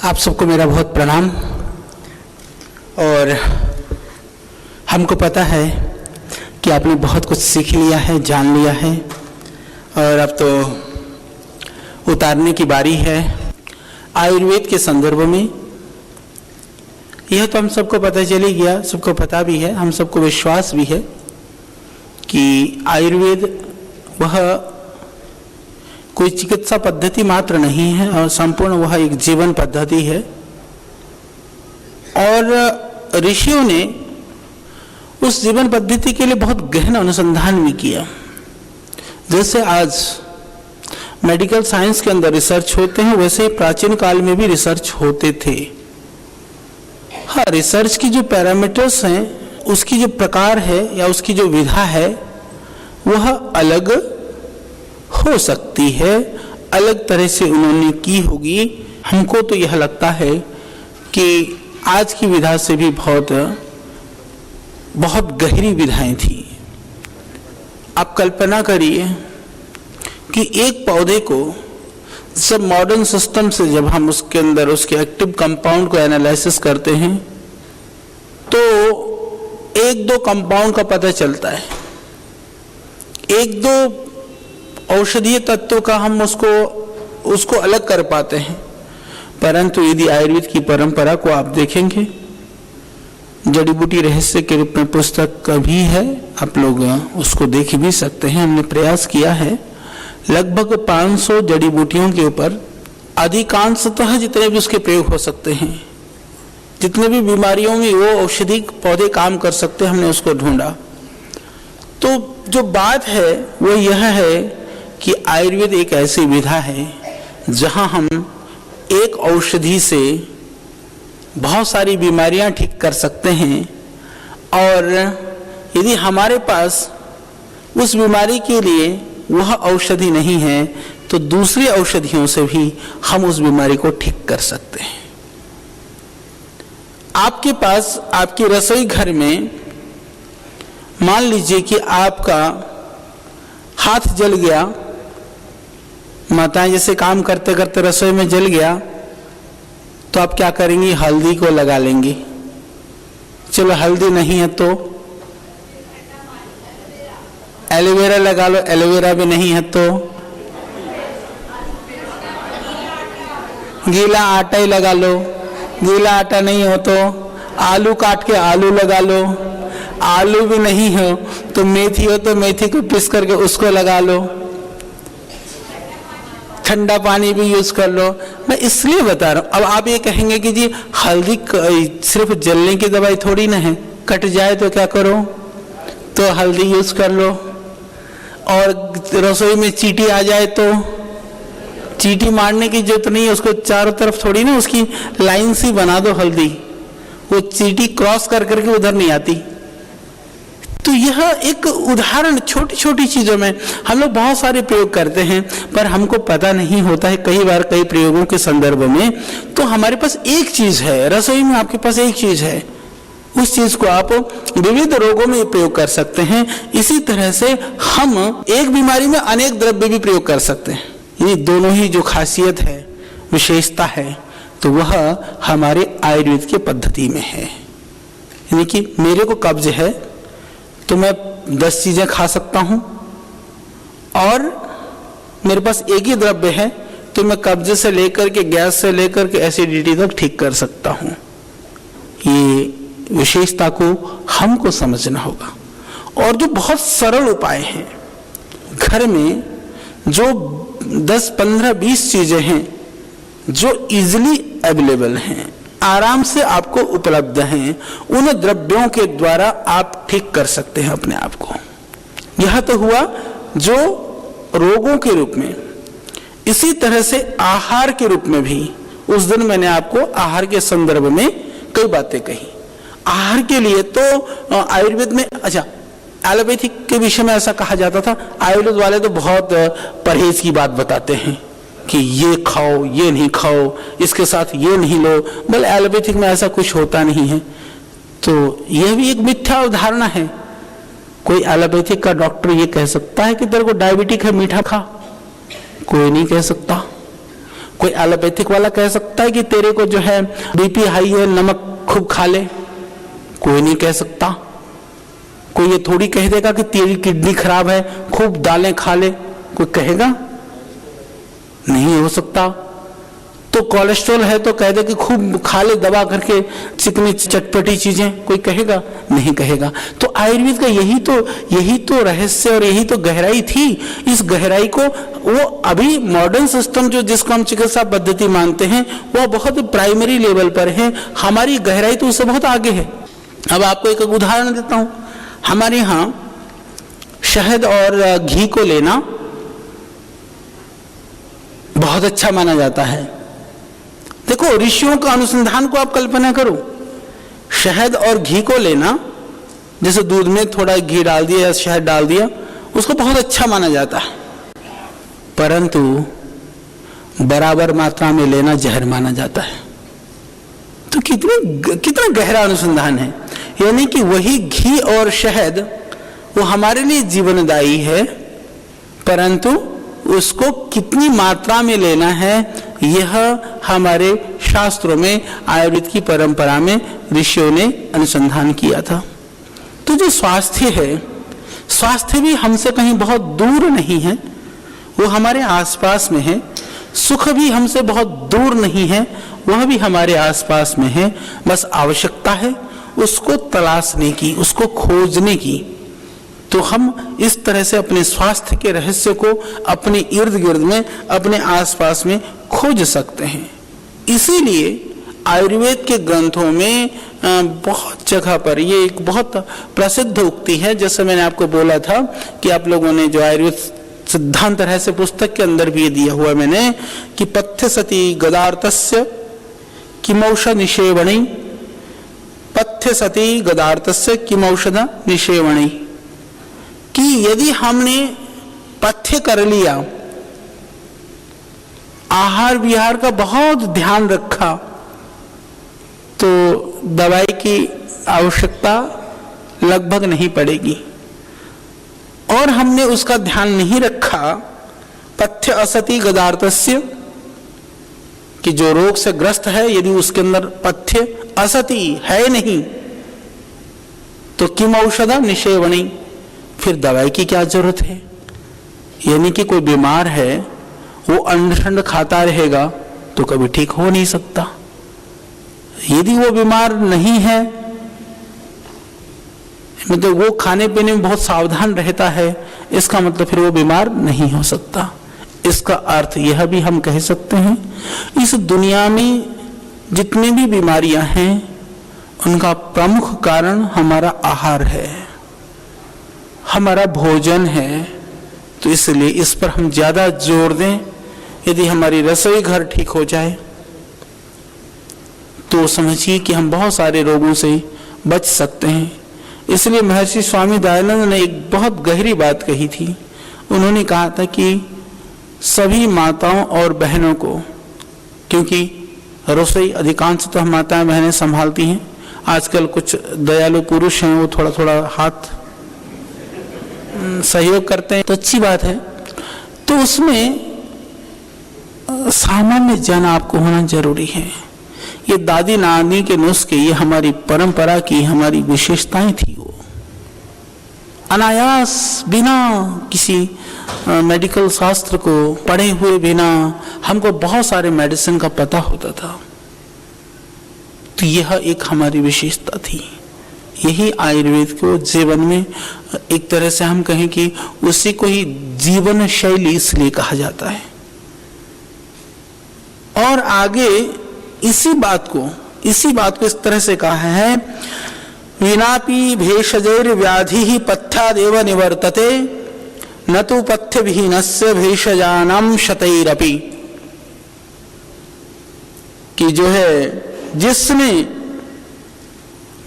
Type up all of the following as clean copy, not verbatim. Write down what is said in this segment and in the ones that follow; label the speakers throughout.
Speaker 1: आप सबको मेरा बहुत प्रणाम। और हमको पता है कि आपने बहुत कुछ सीख लिया है, जान लिया है, और अब तो उतारने की बारी है आयुर्वेद के संदर्भ में। यह तो हम सबको पता चल ही गया, सबको पता भी है, हम सबको विश्वास भी है कि आयुर्वेद वह कोई चिकित्सा पद्धति मात्र नहीं है और संपूर्ण वह एक जीवन पद्धति है। और ऋषियों ने उस जीवन पद्धति के लिए बहुत गहन अनुसंधान भी किया। जैसे आज मेडिकल साइंस के अंदर रिसर्च होते हैं, वैसे ही प्राचीन काल में भी रिसर्च होते थे। हाँ, रिसर्च की जो पैरामीटर्स हैं, उसकी जो प्रकार है या उसकी जो विधा है वह अलग हो सकती है, अलग तरह से उन्होंने की होगी। हमको तो यह लगता है कि आज की विधा से भी बहुत गहरी विधाएं थी। आप कल्पना करिए कि एक पौधे को जब मॉडर्न सिस्टम से जब हम उसके अंदर उसके एक्टिव कंपाउंड को एनालिसिस करते हैं तो एक दो कंपाउंड का पता चलता है, एक दो औषधीय तत्वों का हम उसको अलग कर पाते हैं। परंतु यदि आयुर्वेद की परंपरा को आप देखेंगे, जड़ी बूटी रहस्य के रूप में पुस्तक कभी है, आप लोग उसको देख भी सकते हैं। हमने प्रयास किया है लगभग 500 जड़ी बूटियों के ऊपर, अधिकांशतः जितने भी उसके प्रयोग हो सकते हैं, जितने भी बीमारियों में वो औषधि पौधे काम कर सकते हैं, हमने उसको ढूंढा। तो जो बात है वो यह है कि आयुर्वेद एक ऐसी विधा है जहां हम एक औषधि से बहुत सारी बीमारियां ठीक कर सकते हैं। और यदि हमारे पास उस बीमारी के लिए वह औषधि नहीं है तो दूसरी औषधियों से भी हम उस बीमारी को ठीक कर सकते हैं। आपके पास आपके रसोई घर में मान लीजिए कि आपका हाथ जल गया, माताएं जैसे काम करते करते रसोई में जल गया, तो आप क्या करेंगी? हल्दी को लगा लेंगी। चलो हल्दी नहीं है तो एलोवेरा लगा लो, एलोवेरा भी नहीं है तो गीला आटा ही लगा लो, गीला आटा नहीं हो तो आलू काट के आलू लगा लो, आलू भी नहीं हो तो मेथी हो तो मेथी को पीस करके उसको लगा लो, ठंडा पानी भी यूज कर लो। मैं इसलिए बता रहा हूं। अब आप ये कहेंगे कि जी हल्दी सिर्फ जलने की दवाई थोड़ी ना है, कट जाए तो क्या करो? तो हल्दी यूज कर लो। और रसोई में चींटी आ जाए तो चींटी मारने की जरूरत नहीं है, उसको चारों तरफ थोड़ी ना उसकी लाइन सी बना दो हल्दी, वो चींटी क्रॉस कर करके उधर नहीं आती। तो यह एक उदाहरण, छोटी छोटी चीजों में हम लोग बहुत सारे प्रयोग करते हैं पर हमको पता नहीं होता है कई बार कई प्रयोगों के संदर्भ में। तो हमारे पास एक चीज है, रसोई में आपके पास एक चीज है, उस चीज को आप विविध रोगों में प्रयोग कर सकते हैं। इसी तरह से हम एक बीमारी में अनेक द्रव्य भी प्रयोग कर सकते हैं। ये दोनों ही जो खासियत है, विशेषता है, तो वह हमारे आयुर्वेद की पद्धति में है। यानी कि मेरे को कब्ज है तो मैं 10 चीजें खा सकता हूं, और मेरे पास एक ही द्रव्य है तो मैं कब्ज से लेकर के गैस से लेकर के एसिडिटी तक ठीक कर सकता हूं। ये विशेषता को हमको समझना होगा। और जो बहुत सरल उपाय हैं, घर में जो 10, 15, 20 चीजें हैं जो इजिली अवेलेबल हैं, आराम से आपको उपलब्ध हैं, उन द्रव्यों के द्वारा आप ठीक कर सकते हैं अपने आप को। यह तो हुआ जो रोगों के रूप में। इसी तरह से आहार के रूप में भी उस दिन मैंने आपको आहार के संदर्भ में कई बातें कही। आहार के लिए तो आयुर्वेद में, अच्छा एलोपैथिक के विषय में ऐसा कहा जाता था, आयुर्वेद वाले तो बहुत परहेज की बात बताते हैं कि ये खाओ, ये नहीं खाओ, इसके साथ ये नहीं लो। बल एलोपैथिक में ऐसा कुछ होता नहीं है। तो यह भी एक मिथ्या उदाहरण है। कोई एलोपैथिक का डॉक्टर ये कह सकता है कि तेरे को डायबिटिक है, मीठा खा? कोई नहीं कह सकता। कोई एलोपैथिक वाला कह सकता है कि तेरे को जो है बीपी हाई है, नमक खूब खा ले? कोई नहीं कह सकता। कोई ये थोड़ी कह देगा कि तेरी किडनी खराब है, खूब दालें खा ले, कोई कहेगा? नहीं हो सकता। तो कोलेस्ट्रॉल है तो कह दे कि खूब खा ले दबा करके चिकनी चटपटी चीजें, कोई कहेगा? नहीं कहेगा। तो आयुर्वेद का यही तो रहस्य और यही तो गहराई थी। इस गहराई को वो अभी मॉडर्न सिस्टम जो जिसको हम चिकित्सा पद्धति मानते हैं वो बहुत प्राइमरी लेवल पर है, हमारी गहराई तो उससे बहुत आगे है। अब आपको एक उदाहरण देता हूं। हमारे यहां शहद और घी को लेना बहुत अच्छा माना जाता है। देखो, ऋषियों का अनुसंधान को आप कल्पना करो, शहद और घी को लेना, जैसे दूध में थोड़ा घी डाल दिया या शहद डाल दिया, उसको बहुत अच्छा माना जाता है। परंतु बराबर मात्रा में लेना जहर माना जाता है। तो कितना गहरा अनुसंधान है। यानी कि वही घी और शहद वो हमारे लिए जीवनदायी है, परंतु उसको कितनी मात्रा में लेना है यह हमारे शास्त्रों में, आयुर्वेद की परंपरा में ऋषियों ने अनुसंधान किया था। तो जो स्वास्थ्य है, स्वास्थ्य भी हमसे कहीं बहुत दूर नहीं है, वो हमारे आसपास में है। सुख भी हमसे बहुत दूर नहीं है, वह भी हमारे आसपास में है। बस आवश्यकता है उसको तलाशने की, उसको खोजने की। तो हम इस तरह से अपने स्वास्थ्य के रहस्य को अपने इर्द गिर्द में, अपने आसपास में खोज सकते हैं। इसीलिए आयुर्वेद के ग्रंथों में बहुत जगह पर ये एक बहुत प्रसिद्ध उक्ति है। जैसे मैंने आपको बोला था कि आप लोगों ने जो आयुर्वेद सिद्धांत रहस्य पुस्तक के अंदर भी ये दिया हुआ मैंने कि पथ्य सती गदार्थस्य किमौषध निषेवणी, पथ्य सती गदार्थस्य किमौषध निषेवणी, कि यदि हमने पथ्य कर लिया, आहार विहार का बहुत ध्यान रखा, तो दवाई की आवश्यकता लगभग नहीं पड़ेगी। और हमने उसका ध्यान नहीं रखा, पथ्य असति गदार्थस्य, कि जो रोग से ग्रस्त है यदि उसके अंदर पथ्य असति है नहीं, तो किम औषध निषेवणी, फिर दवाई की क्या जरूरत है। यानी कि कोई बीमार है, वो अंडा खाता रहेगा तो कभी ठीक हो नहीं सकता। यदि वो बीमार नहीं है, मतलब वो खाने पीने में बहुत सावधान रहता है, इसका मतलब फिर वो बीमार नहीं हो सकता। इसका अर्थ यह भी हम कह सकते हैं, इस दुनिया में जितनी भी बीमारियां हैं उनका प्रमुख कारण हमारा आहार है, हमारा भोजन है। तो इसलिए इस पर हम ज्यादा जोर दें। यदि हमारी रसोई घर ठीक हो जाए तो समझिए कि हम बहुत सारे रोगों से बच सकते हैं। इसलिए महर्षि स्वामी दयानंद ने एक बहुत गहरी बात कही थी। उन्होंने कहा था कि सभी माताओं और बहनों को, क्योंकि रसोई अधिकांशतः माताएं बहनें संभालती हैं, आजकल कुछ दयालु पुरुष हैं वो थोड़ा थोड़ा हाथ सहयोग करते हैं, तो अच्छी बात है। तो उसमें सामान्य ज्ञान आपको होना जरूरी है। ये दादी नानी के नुस्खे, ये हमारी परंपरा की हमारी विशेषताएं थी। वो अनायास बिना किसी मेडिकल शास्त्र को पढ़े हुए बिना हमको बहुत सारे मेडिसिन का पता होता था। तो यह एक हमारी विशेषता थी। यही आयुर्वेद को जीवन में एक तरह से हम कहें कि उसी को ही जीवन शैली इसलिए कहा जाता है। और आगे इसी बात को इस तरह से कहा है, विनापि भेषजैर व्याधि ही पथ्यादेव निवर्तते, न तो पथ्य विहीनस्य भेषजानाम शतैरपि, कि जो है जिसने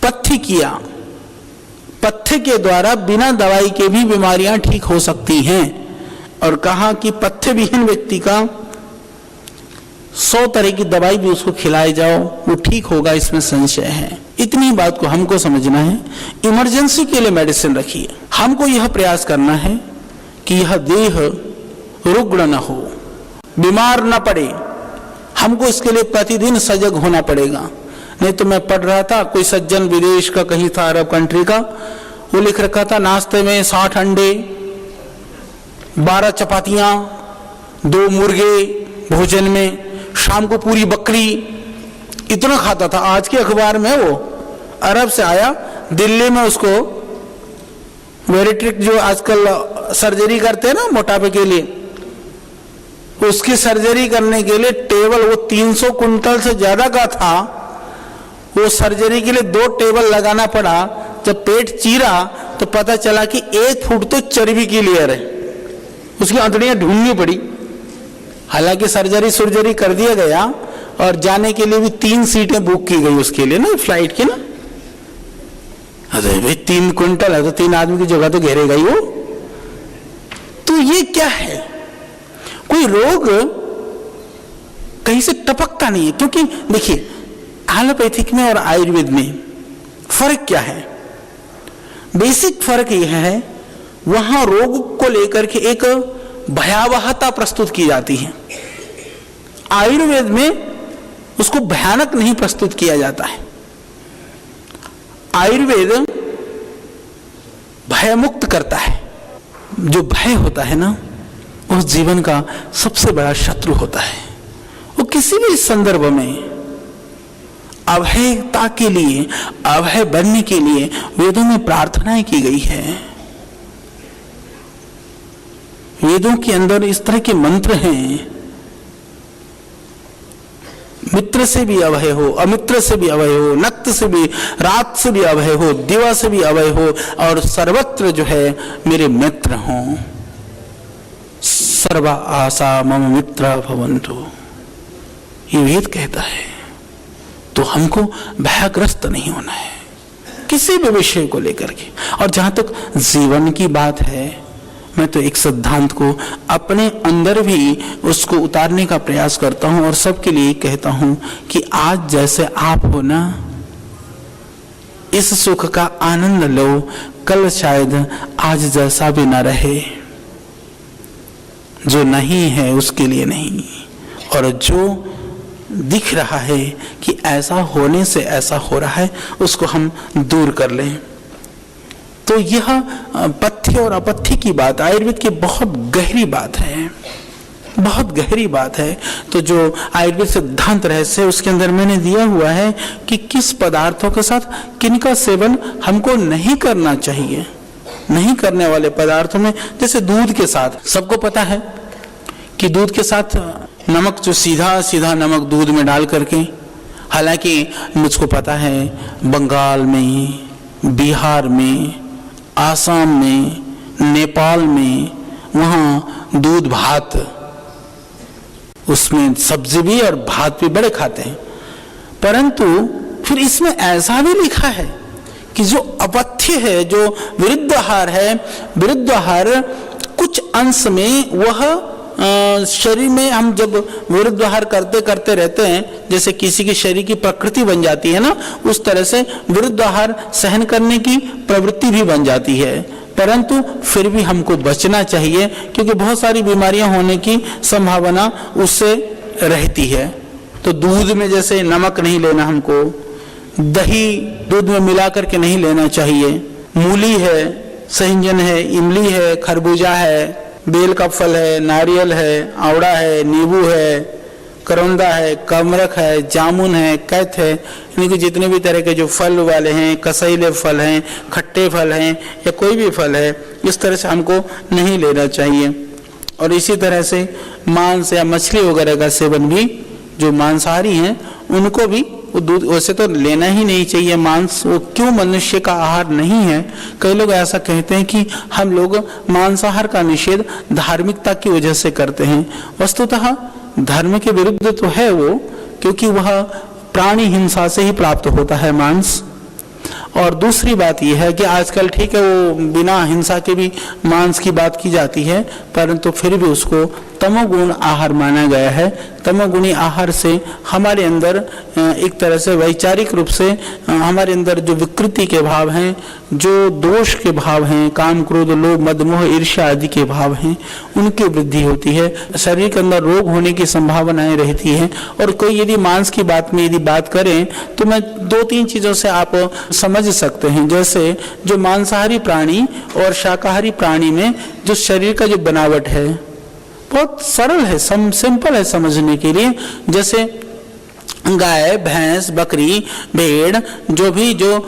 Speaker 1: पथ्य किया, पथ्य के द्वारा बिना दवाई के भी बीमारियां ठीक हो सकती हैं। और कहा कि पथ्य विहीन व्यक्ति का 100 तरह की दवाई भी उसको खिलाई जाओ वो ठीक होगा, इसमें संशय है। इतनी बात को हमको समझना है। इमरजेंसी के लिए मेडिसिन रखिए। हमको यह प्रयास करना है कि यह देह रुग्ण न हो, बीमार न पड़े, हमको इसके लिए प्रतिदिन सजग होना पड़ेगा। नहीं तो मैं पढ़ रहा था, कोई सज्जन विदेश का कहीं था, अरब कंट्री का, वो लिख रखा था नाश्ते में 60 अंडे, 12 चपातियां, 2 मुर्गे भोजन में, शाम को पूरी बकरी, इतना खाता था। आज के अखबार में वो अरब से आया, दिल्ली में उसको बैरिट्रिक जो आजकल सर्जरी करते हैं ना मोटापे के लिए, उसकी सर्जरी करने के लिए टेबल, वो 300 कुंटल से ज्यादा का था, वो सर्जरी के लिए 2 टेबल लगाना पड़ा। जब पेट चीरा तो पता चला कि 1 फुट तो चर्बी की लेयर है, उसकी अंतड़ियां ढूंढनी पड़ी। हालांकि सर्जरी कर दिया गया और जाने के लिए भी 3 सीटें बुक की गई उसके लिए ना, फ्लाइट की ना। अरे भाई 3 कुंटल है तो 3 आदमी की जगह तो घेरेगा ही वो। तो ये क्या है, कोई रोग कहीं से टपकता नहीं है। क्योंकि देखिए एलोपैथिक में और आयुर्वेद में फर्क क्या है, बेसिक फर्क यह है, वहां रोग को लेकर के एक भयावहता प्रस्तुत की जाती है, आयुर्वेद में उसको भयानक नहीं प्रस्तुत किया जाता है। आयुर्वेद भयमुक्त करता है। जो भय होता है ना, उस जीवन का सबसे बड़ा शत्रु होता है। वो किसी भी संदर्भ में अभयता के लिए, अभय बनने के लिए वेदों में प्रार्थनाएं की गई है। वेदों के अंदर इस तरह के मंत्र हैं, मित्र से भी अभय हो, अमित्र से भी अभय हो, नक्त से भी, रात से भी अभय हो, दिवा से भी अभय हो, और सर्वत्र जो है मेरे मित्र हों। सर्व आशा मम मित्र भवन्तु, ये वेद कहता है। तो हमको भयग्रस्त नहीं होना है किसी भी विषय को लेकर के। और जहां तक जीवन की बात है, मैं तो एक सिद्धांत को अपने अंदर भी उसको उतारने का प्रयास करता हूं और सबके लिए कहता हूं कि आज जैसे आप हो ना, इस सुख का आनंद लो, कल शायद आज जैसा भी ना रहे। जो नहीं है उसके लिए नहीं, और जो दिख रहा है कि ऐसा होने से ऐसा हो रहा है, उसको हम दूर कर लें। तो यह पथ्य और अपथ्य की बात आयुर्वेद की बहुत गहरी बात है, बहुत गहरी बात है। तो जो आयुर्वेद सिद्धांत रहस्य उसके अंदर मैंने दिया हुआ है कि किस पदार्थों के साथ किनका सेवन हमको नहीं करना चाहिए। नहीं करने वाले पदार्थों में जैसे दूध के साथ, सबको पता है कि दूध के साथ नमक, जो सीधा सीधा नमक दूध में डाल करके, हालांकि मुझको पता है बंगाल में, बिहार में, आसाम में, नेपाल में, वहाँ दूध भात, उसमें सब्जी भी और भात भी बड़े खाते हैं। परंतु फिर इसमें ऐसा भी लिखा है कि जो अपथ्य है, जो विरुद्ध आहार है, विरुद्ध आहार कुछ अंश में वह शरीर में, हम जब विरुद्ध आहार करते करते रहते हैं, जैसे किसी की शरीर की प्रकृति बन जाती है ना, उस तरह से विरुद्ध आहार सहन करने की प्रवृत्ति भी बन जाती है। परंतु फिर भी हमको बचना चाहिए, क्योंकि बहुत सारी बीमारियां होने की संभावना उससे रहती है। तो दूध में जैसे नमक नहीं लेना, हमको दही दूध में मिला करके नहीं लेना चाहिए। मूली है, सहजन है, इमली है, खरबूजा है, बेल का फल है, नारियल है, आवड़ा है, नींबू है, करौंदा है, कमरख है, जामुन है, कैथ है, इनके जितने भी तरह के जो फल वाले हैं, कसैले फल हैं, खट्टे फल हैं, या कोई भी फल है, इस तरह से हमको नहीं लेना चाहिए। और इसी तरह से मांस या मछली वगैरह का सेवन भी, जो मांसाहारी हैं उनको भी दूध वैसे तो लेना ही नहीं चाहिए। मांस वो क्यों मनुष्य का आहार नहीं है? कई लोग ऐसा कहते हैं कि हम लोग मांसाहार का निषेध धार्मिकता की वजह से करते हैं। वस्तुतः धर्म के विरुद्ध तो है वो, क्योंकि वह प्राणी हिंसा से ही प्राप्त होता है मांस। और दूसरी बात यह है कि आजकल ठीक है वो बिना हिंसा के भी मांस की बात की जाती है, परंतु फिर भी उसको तमोगुण आहार माना गया है। तमोगुणी आहार से हमारे अंदर एक तरह से वैचारिक रूप से हमारे अंदर जो विकृति के भाव हैं, जो दोष के भाव हैं, काम क्रोध लोभ मद मोह ईर्ष्या आदि के भाव हैं, उनकी वृद्धि होती है। शरीर के अंदर रोग होने की संभावनाएं रहती है। और कोई यदि मांस की बात में यदि बात करें तो मैं 2-3 चीजों से आप समझ सकते हैं। जैसे जो मांसाहारी प्राणी और शाकाहारी प्राणी में जो शरीर का जो बनावट है बहुत सरल है, सिंपल है समझने के लिए। जैसे गाय, भैंस, बकरी, भेड़, जो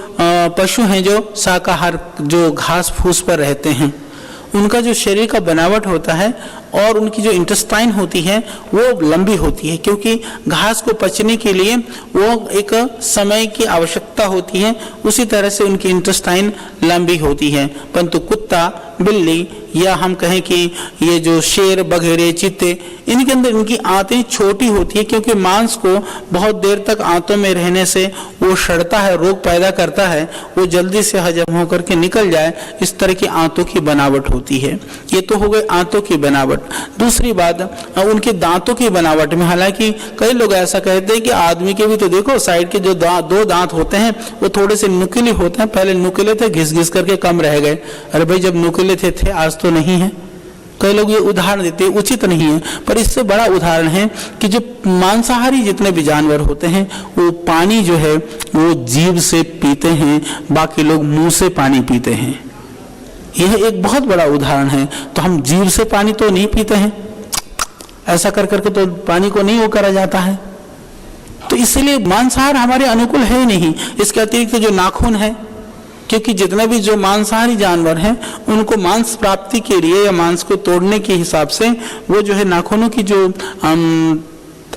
Speaker 1: पशु हैं जो शाकाहार जो घास फूस पर रहते हैं, उनका जो शरीर का बनावट होता है और उनकी जो इंटेस्टाइन होती है वो लंबी होती है, क्योंकि घास को पचने के लिए वो एक समय की आवश्यकता होती है। उसी तरह से उनकी इंटेस्टाइन लंबी होती है। परंतु कुत्ता, बिल्ली या हम कहें कि ये जो शेर, बघेरे, चीते, इनके अंदर इनकी आंतें छोटी होती है, क्योंकि मांस को बहुत देर तक आंतों में रहने से वो सड़ता है, रोग पैदा करता है, वो जल्दी से हजम होकर के निकल जाए, इस तरह की आंतों की बनावट होती है। ये तो हो गई आंतों की बनावट। दूसरी बात उनके दांतों की बनावट में, हालांकि कई लोग ऐसा कहते हैं कि आदमी के भी तो देखो साइड के जो 2 दांत होते हैं वो थोड़े से नुकीले होते हैं। पहले नुकीले थे, घिस घिस करके कम रह गए। अरे भाई, जब नुकीले थे आज तो नहीं है। कई लोग ये उदाहरण देते हैं, उचित नहीं है, पर इससे बड़ा उदाहरण है कि जो मांसाहारी जितने भी जानवर होते हैं वो पानी जो है वो जीभ से पीते हैं, बाकी लोग मुंह से पानी पीते हैं। यह एक बहुत बड़ा उदाहरण है। तो हम जीभ से पानी तो नहीं पीते हैं, ऐसा कर करके तो पानी को नहीं वो करा जाता है। तो इसलिए मांसाहार हमारे अनुकूल है नहीं। इसके अतिरिक्त जो नाखून है, क्योंकि जितने भी जो मांसाहारी जानवर हैं उनको मांस प्राप्ति के लिए या मांस को तोड़ने के हिसाब से वो जो है नाखूनों की जो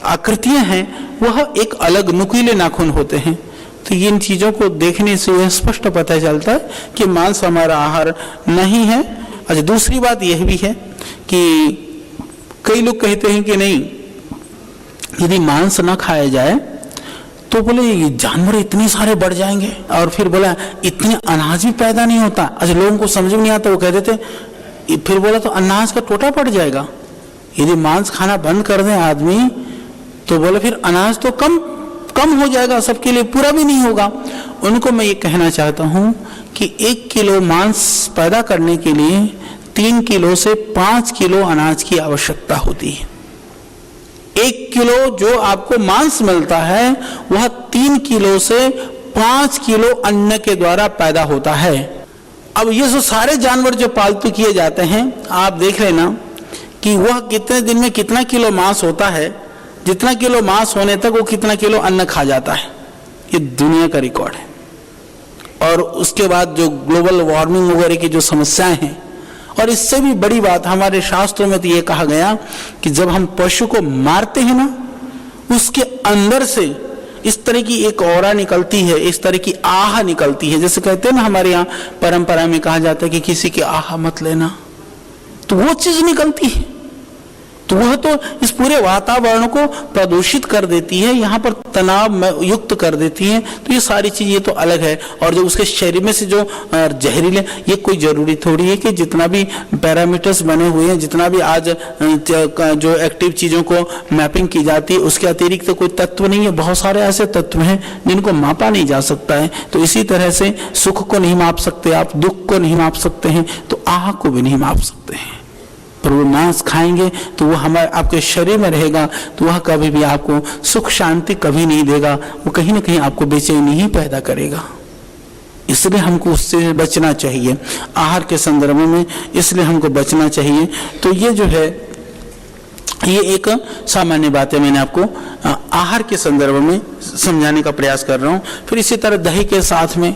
Speaker 1: आकृतियां हैं वह एक अलग नुकीले नाखून होते हैं। तो इन चीजों को देखने से यह स्पष्ट पता चलता है कि मांस हमारा आहार नहीं है। अच्छा, दूसरी बात यह भी है कि कई लोग कहते हैं कि नहीं, यदि मांस न खाया जाए तो बोले ये जानवर इतने सारे बढ़ जाएंगे, और फिर बोला इतने अनाज भी पैदा नहीं होता। अच्छा, लोगों को समझ में नहीं आता, वो कहते थे। फिर बोला तो अनाज का टोटा पड़ जाएगा। यदि मांस खाना बंद कर दें आदमी तो बोले फिर अनाज तो कम हो जाएगा, सबके लिए पूरा भी नहीं होगा। उनको मैं ये कहना चाहता हूं कि 1 किलो मांस पैदा करने के लिए 3 किलो से 5 किलो अनाज की आवश्यकता होती है। 1 किलो जो आपको मांस मिलता है वह 3 किलो से 5 किलो अन्न के द्वारा पैदा होता है। अब ये जो सारे जानवर जो पालतू किए जाते हैं, आप देख लेना कि वह कितने दिन में कितना किलो मांस होता है, जितना किलो मांस होने तक वो कितना किलो अन्न खा जाता है। ये दुनिया का रिकॉर्ड है। और उसके बाद जो ग्लोबल वार्मिंग वगैरह की जो समस्याएं हैं, और इससे भी बड़ी बात हमारे शास्त्रों में तो ये कहा गया कि जब हम पशु को मारते हैं ना, उसके अंदर से इस तरह की एक औरा निकलती है, इस तरह की आह निकलती है। जैसे कहते हैं ना, हमारे यहाँ परंपरा में कहा जाता है कि किसी की आह मत लेना, तो वो चीज निकलती है। तो वह तो इस पूरे वातावरण को प्रदूषित कर देती है, यहाँ पर तनाव युक्त कर देती है। तो ये सारी चीज ये तो अलग है। और जो उसके शरीर में से जो जहरीले, ये कोई जरूरी थोड़ी है कि जितना भी पैरामीटर्स बने हुए हैं, जितना भी आज जो एक्टिव चीजों को मैपिंग की जाती है, उसके अतिरिक्त तो कोई तत्व नहीं है। बहुत सारे ऐसे तत्व हैं जिनको मापा नहीं जा सकता है। तो इसी तरह से सुख को नहीं माप सकते आप, दुख को नहीं माप सकते हैं, तो आह को भी नहीं माप सकते हैं। पर वो मांस खाएंगे तो वो हमारे आपके शरीर में रहेगा, तो वह कभी भी आपको सुख शांति कभी नहीं देगा। वो कहीं ना कहीं आपको बेचैनी ही पैदा करेगा। इसलिए हमको उससे बचना चाहिए, आहार के संदर्भ में इसलिए हमको बचना चाहिए। तो ये जो है ये एक सामान्य बात है, मैंने आपको आहार के संदर्भ में समझाने का प्रयास कर रहा हूँ। फिर इसी तरह दही के साथ में,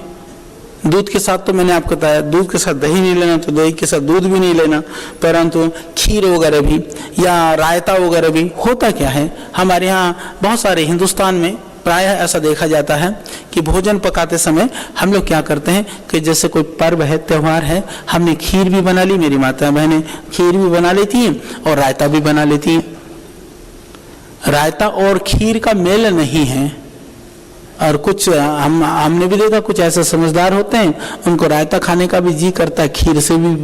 Speaker 1: दूध के साथ तो मैंने आपको बताया, दूध के साथ दही नहीं लेना, तो दही के साथ दूध भी नहीं लेना। परंतु खीर वगैरह भी या रायता वगैरह भी, होता क्या है हमारे यहाँ बहुत सारे हिंदुस्तान में प्रायः ऐसा देखा जाता है कि भोजन पकाते समय हम लोग क्या करते हैं कि जैसे कोई पर्व है, त्यौहार है, हमने खीर भी बना ली, मेरी माता बहनें खीर भी बना लेती हैं और रायता भी बना लेती हैं। रायता और खीर का मेल नहीं है, और कुछ हमने भी देखा कुछ ऐसे समझदार होते हैं, उनको रायता खाने का भी जी करता है, खीर से भी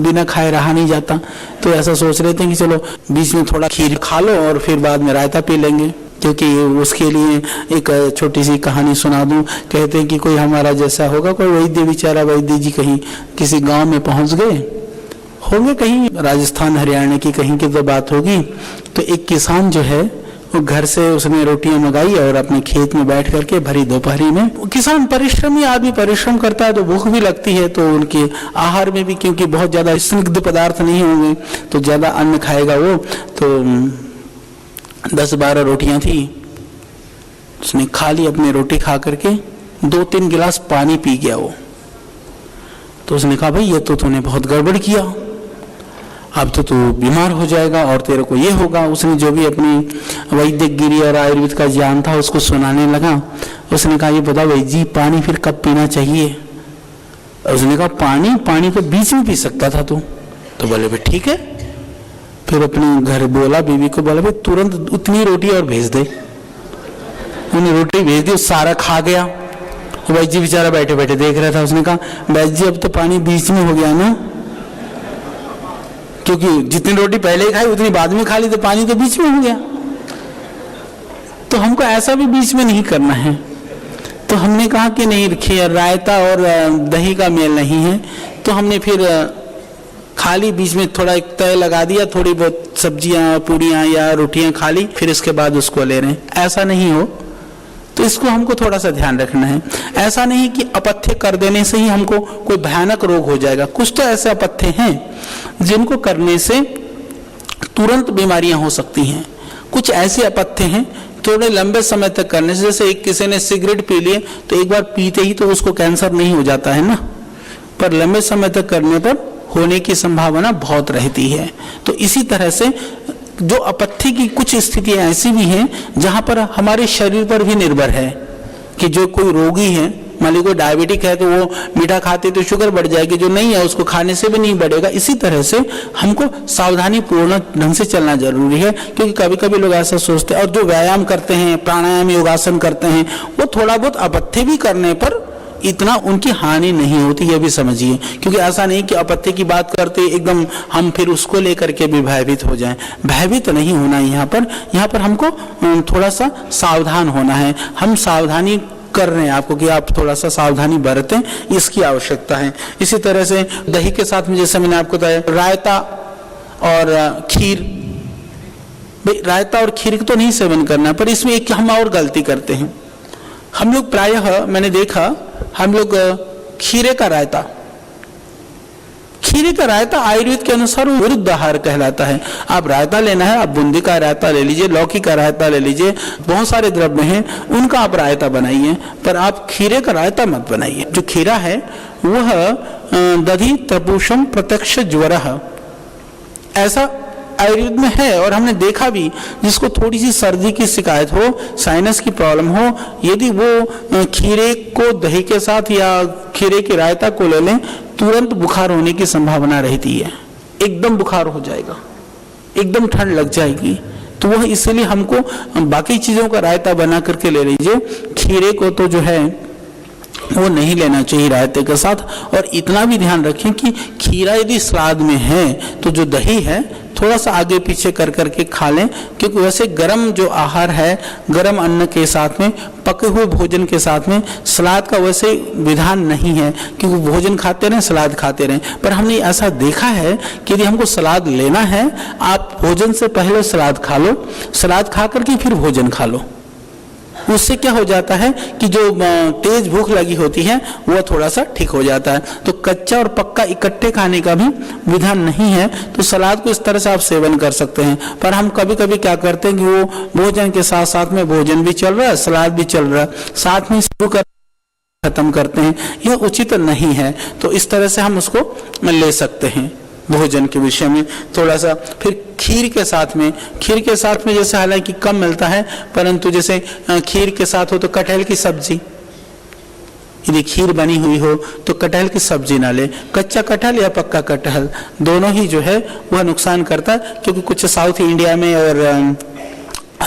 Speaker 1: बिना खाए रहा नहीं जाता। तो ऐसा सोच रहे थे कि चलो बीच में थोड़ा खीर खा लो और फिर बाद में रायता पी लेंगे। क्योंकि उसके लिए एक छोटी सी कहानी सुना दूं। कहते हैं कि कोई हमारा जैसा होगा, कोई वैद्य, बेचारा वैद्य जी कहीं किसी गांव में पहुंच गए होंगे, कहीं राजस्थान हरियाणा की कहीं की तो बात होगी। तो एक किसान जो है वो घर से उसने रोटियां मंगाई और अपने खेत में बैठ करके भरी दोपहरी में, किसान परिश्रमी आदमी परिश्रम करता है तो भूख भी लगती है, तो उनके आहार में भी क्योंकि बहुत ज्यादा स्निग्ध पदार्थ नहीं होंगे तो ज्यादा अन्न खाएगा वो, तो 10-12 रोटियां थी, उसने खा ली। अपनी रोटी खा करके 2-3 गिलास पानी पी गया वो। तो उसने कहा भाई ये तो तूने बहुत गड़बड़ किया, अब तो तू बीमार हो जाएगा और तेरे को ये होगा। उसने जो भी अपनी वैद्यगिरी और आयुर्वेद का ज्ञान था उसको सुनाने लगा। उसने कहा ये बता वैद्य जी पानी फिर कब पीना चाहिए? उसने कहा पानी तो बीच में पी सकता था तू। तो बोले भाई ठीक है। फिर अपने घर बोला, बीवी को बोला भाई तुरंत उतनी रोटी और भेज दे। उन्हें रोटी भेज दी, सारा खा गया। वैद्य जी बेचारा बैठे बैठे देख रहा था। उसने कहा वैद्य जी अब तो पानी बीच में हो गया ना, क्योंकि जितनी रोटी पहले खाई उतनी बाद में खा ली तो पानी तो बीच में हो गया। तो हमको ऐसा भी बीच में नहीं करना है। तो हमने कहा कि नहीं रखिए, रायता और दही का मेल नहीं है, तो हमने फिर खाली बीच में थोड़ा एक तय लगा दिया, थोड़ी बहुत सब्जियां पूड़ियां या रोटियां खा ली, फिर इसके बाद उसको ले रहे हैं। ऐसा नहीं हो, तो इसको हमको थोड़ा सा ध्यान रखना है। ऐसा नहीं कि अपथ्य कर देने से ही हमको कोई भयानक रोग हो जाएगा। कुछ तो ऐसे अपथ्य हैं जिनको करने से तुरंत बीमारियां हो सकती हैं। कुछ ऐसे अपथ्य हैं थोड़े लंबे समय तक करने से, जैसे एक किसी ने सिगरेट पी लिए तो एक बार पीते ही तो उसको कैंसर नहीं हो जाता है ना, पर लंबे समय तक करने पर होने की संभावना बहुत रहती है। तो इसी तरह से जो अपथ्य की कुछ स्थितियां ऐसी भी हैं जहां पर हमारे शरीर पर भी निर्भर है कि जो कोई रोगी है, मान लीजिए कोई डायबिटिक है तो वो मीठा खाते तो शुगर बढ़ जाएगी, जो नहीं है उसको खाने से भी नहीं बढ़ेगा। इसी तरह से हमको सावधानी पूर्ण ढंग से चलना जरूरी है, क्योंकि कभी कभी लोग ऐसा सोचते हैं। और जो व्यायाम करते हैं, प्राणायाम योगासन करते हैं, वो थोड़ा बहुत अपथ्य भी करने पर इतना उनकी हानि नहीं होती, ये भी समझिए। क्योंकि ऐसा नहीं कि अपथ्य की बात करते एकदम हम फिर उसको लेकर के भी भयभीत हो जाएं। भयभीत नहीं होना है। यहाँ पर हमको थोड़ा सा सावधान होना है। हम सावधानी कर रहे हैं आपको कि आप थोड़ा सा सावधानी बरतें, इसकी आवश्यकता है। इसी तरह से दही के साथ में जैसे मैंने आपको बताया रायता और खीर, भाई रायता और खीर तो नहीं सेवन करना, पर इसमें एक हम और गलती करते हैं। हम लोग प्रायः मैंने देखा हम लोग खीरे का रायता आयुर्वेद के अनुसार विरुद्ध आहार कहलाता है। आप रायता लेना है, आप बूंदी का रायता ले लीजिए, लौकी का रायता ले लीजिए, बहुत सारे द्रव्य हैं उनका आप रायता बनाइए, पर आप खीरे का रायता मत बनाइए। जो खीरा है वह दधि तपुषम प्रत्यक्ष ज्वरः ऐसा आयुर्वेद में है। और हमने देखा भी जिसको थोड़ी सी सर्दी की शिकायत हो, साइनस की प्रॉब्लम हो, यदि वो खीरे को दही के साथ या खीरे के रायता को ले लें, तुरंत बुखार होने की संभावना रहती है। एकदम बुखार हो जाएगा, एकदम ठंड लग जाएगी। तो वह इसलिए हमको बाकी चीजों का रायता बना करके ले लीजिए, खीरे को तो जो है वो नहीं लेना चाहिए रायते के साथ। और इतना भी ध्यान रखें कि खीरा यदि सलाद में है तो जो दही है थोड़ा सा आगे पीछे कर करके खा लें, क्योंकि वैसे गर्म जो आहार है, गर्म अन्न के साथ में, पके हुए भोजन के साथ में सलाद का वैसे विधान नहीं है, क्योंकि भोजन खाते रहें सलाद खाते रहें। पर हमने ऐसा देखा है कि यदि हमको सलाद लेना है, आप भोजन से पहले सलाद खा लो, सलाद खा करके फिर भोजन खा लो। उससे क्या हो जाता है कि जो तेज भूख लगी होती है वह थोड़ा सा ठीक हो जाता है। तो कच्चा और पक्का इकट्ठे खाने का भी विधान नहीं है। तो सलाद को इस तरह से आप सेवन कर सकते हैं। पर हम कभी कभी क्या करते हैं कि वो भोजन के साथ साथ में भोजन भी चल रहा है, सलाद भी चल रहा है, साथ में शुरू कर खत्म करते हैं। यह उचित नहीं है। तो इस तरह से हम उसको ले सकते हैं। भोजन के विषय में थोड़ा सा फिर खीर के साथ में जैसे हालांकि कम मिलता है, परंतु जैसे खीर के साथ हो तो कटहल की सब्जी, यदि खीर बनी हुई हो तो कटहल की सब्जी ना ले। कच्चा कटहल या पक्का कटहल दोनों ही जो है वह नुकसान करता है, क्योंकि कुछ साउथ इंडिया में और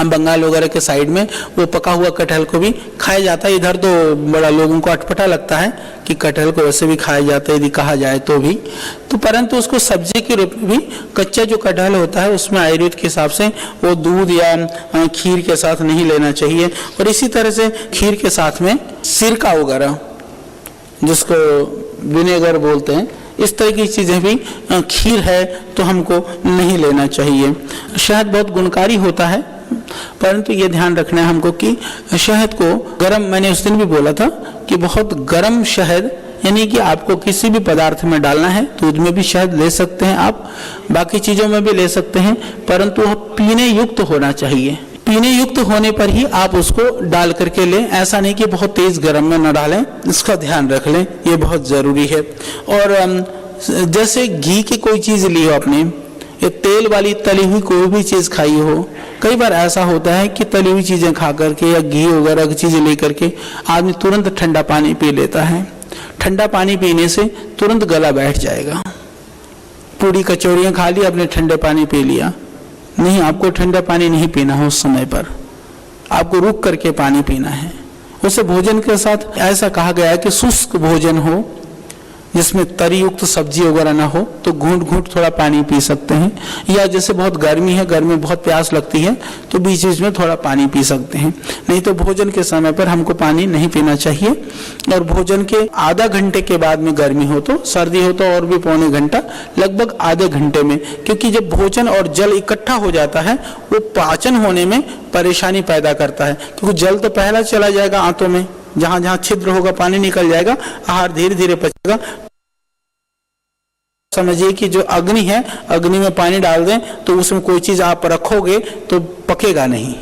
Speaker 1: हम बंगाल वगैरह के साइड में वो पका हुआ कटहल को भी खाया जाता है। इधर तो बड़ा लोगों को अटपटा लगता है कि कटहल को वैसे भी खाया जाता है यदि कहा जाए तो भी, तो परंतु उसको सब्जी के रूप में भी, कच्चा जो कटहल होता है उसमें आयुर्वेद के हिसाब से वो दूध या खीर के साथ नहीं लेना चाहिए। और इसी तरह से खीर के साथ में सिरका वगैरह जिसको विनेगर बोलते हैं, इस तरह की चीज़ें भी खीर है तो हमको नहीं लेना चाहिए। शहद बहुत गुणकारी होता है, परंतु ये ध्यान रखना है हमको कि शहद को गर्म, मैंने उस दिन भी बोला था कि बहुत गर्म शहद, यानी कि आपको किसी भी पदार्थ में डालना है, दूध में भी शहद ले सकते हैं आप, बाकी चीज़ों में भी ले सकते हैं, परंतु वह पीने युक्त होना चाहिए। पीने युक्त होने पर ही आप उसको डाल करके लें, ऐसा नहीं कि बहुत तेज गर्म में न डालें, इसका ध्यान रख लें, ये बहुत ज़रूरी है। और जैसे घी की कोई चीज़ ली हो आपने, या तेल वाली तली हुई कोई भी चीज़ खाई हो, कई बार ऐसा होता है कि तली हुई चीज़ें खा करके या घी वगैरह की चीज़ें ले करके आदमी तुरंत ठंडा पानी पी लेता है। ठंडा पानी पीने से तुरंत गला बैठ जाएगा। पूरी कचौड़ियाँ खा ली, आपने ठंडे पानी पी लिया, नहीं, आपको ठंडा पानी नहीं पीना है उस समय पर, आपको रुक करके पानी पीना है। उसे भोजन के साथ ऐसा कहा गया है कि शुष्क भोजन हो जिसमें तरी युक्त सब्जी वगैरह ना हो तो घूंट घूंट थोड़ा पानी पी सकते हैं, या जैसे बहुत गर्मी है, गर्मी में बहुत प्यास लगती है तो बीच बीच में थोड़ा पानी पी सकते हैं, नहीं तो भोजन के समय पर हमको पानी नहीं पीना चाहिए। और भोजन के आधा घंटे के बाद में गर्मी हो तो, सर्दी हो तो और भी पौने घंटा, लगभग आधे घंटे में, क्योंकि जब भोजन और जल इकट्ठा हो जाता है वो पाचन होने में परेशानी पैदा करता है, क्योंकि जल तो पहला चला जाएगा आंतों में, जहां जहां छिद्र होगा पानी निकल जाएगा, आहार धीरे धीरे पचेगा। समझिए कि जो अग्नि है, अग्नि में पानी डाल दें तो उसमें कोई चीज आप रखोगे तो पकेगा नहीं।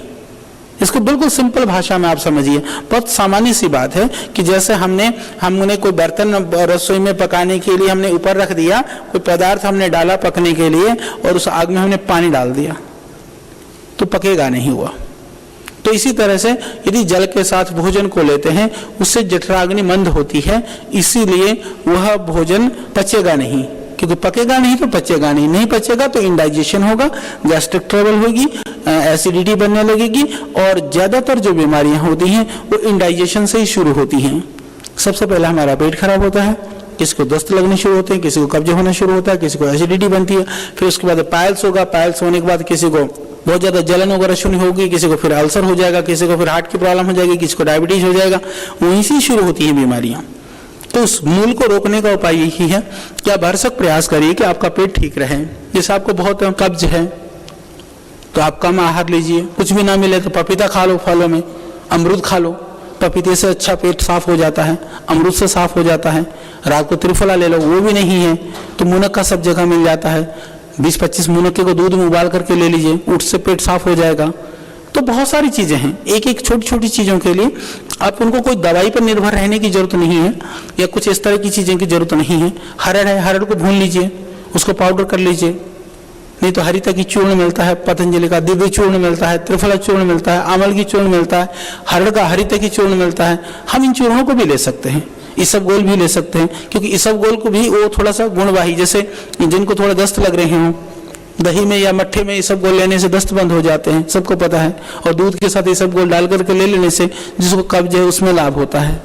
Speaker 1: इसको बिल्कुल सिंपल भाषा में आप समझिए, बहुत सामान्य सी बात है कि जैसे हमने कोई बर्तन रसोई में पकाने के लिए हमने ऊपर रख दिया, कोई पदार्थ हमने डाला पकने के लिए और उस आग में हमने पानी डाल दिया तो पकेगा नहीं हुआ। तो इसी तरह से यदि जल के साथ भोजन को लेते हैं उससे जठराग्नि मंद होती है, इसीलिए वह भोजन पचेगा नहीं, क्योंकि पकेगा नहीं तो पचेगा नहीं, नहीं पचेगा तो इंडाइजेशन होगा, गैस्ट्रिक ट्रबल होगी, एसिडिटी बनने लगेगी, और ज्यादातर जो बीमारियां होती हैं वो इंडाइजेशन से ही शुरू होती हैं। सबसे पहले हमारा पेट खराब होता है, किसी को दस्त लगने शुरू होते हैं, किसी को कब्ज होना शुरू होता है, किसी को एसिडिटी बनती है, फिर उसके बाद पाइल्स होगा, पाइल्स होने के बाद किसी को बहुत ज्यादा जलन वगैरह शुरू होगी, किसी को फिर अल्सर हो जाएगा, किसी को फिर हार्ट की प्रॉब्लम हो जाएगी, किसी को डायबिटीज हो जाएगा, वहीं से शुरू होती हैं बीमारियां। तो उस मूल को रोकने का उपाय यही है कि आप भरसक प्रयास करिए कि आपका पेट ठीक रहे। जैसे आपको बहुत कब्ज है तो आप कम आहार लीजिए, कुछ भी ना मिले तो पपीता खा लो, फलों में अमरूद खा लो, पपीते से अच्छा पेट साफ हो जाता है, अमरूद से साफ हो जाता है। रात को त्रिफला ले लो, वो भी नहीं है तो मुनक्का सब जगह मिल जाता है, 20-25 मुनक्के को दूध में उबाल करके ले लीजिए, उससे पेट साफ हो जाएगा। तो बहुत सारी चीजें हैं, एक एक छोटी छोटी चीजों के लिए आप उनको कोई दवाई पर निर्भर रहने की जरूरत नहीं है, या कुछ इस तरह की चीजें की जरूरत नहीं है। हरड़ है, हरड़ को भून लीजिए, उसको पाउडर कर लीजिए, नहीं तो हरिता की चूर्ण मिलता है, पतंजलि का दिव्य चूर्ण मिलता है, त्रिफला चूर्ण मिलता है, आमल की चूर्ण मिलता है, हरड़ का हरिता की चूर्ण मिलता है। हम इन चूर्णों को भी ले सकते हैं, इसबगोल भी ले सकते हैं, क्योंकि इसबगोल को भी वो थोड़ा सा गुणवाही, जैसे जिनको थोड़ा दस्त लग रहे हों, दही में या मट्ठे में इसबगोल लेने से दस्त बंद हो जाते हैं, सबको पता है, और दूध के साथ इसबगोल डाल करके ले लेने से जिसको कब्ज है उसमें लाभ होता है।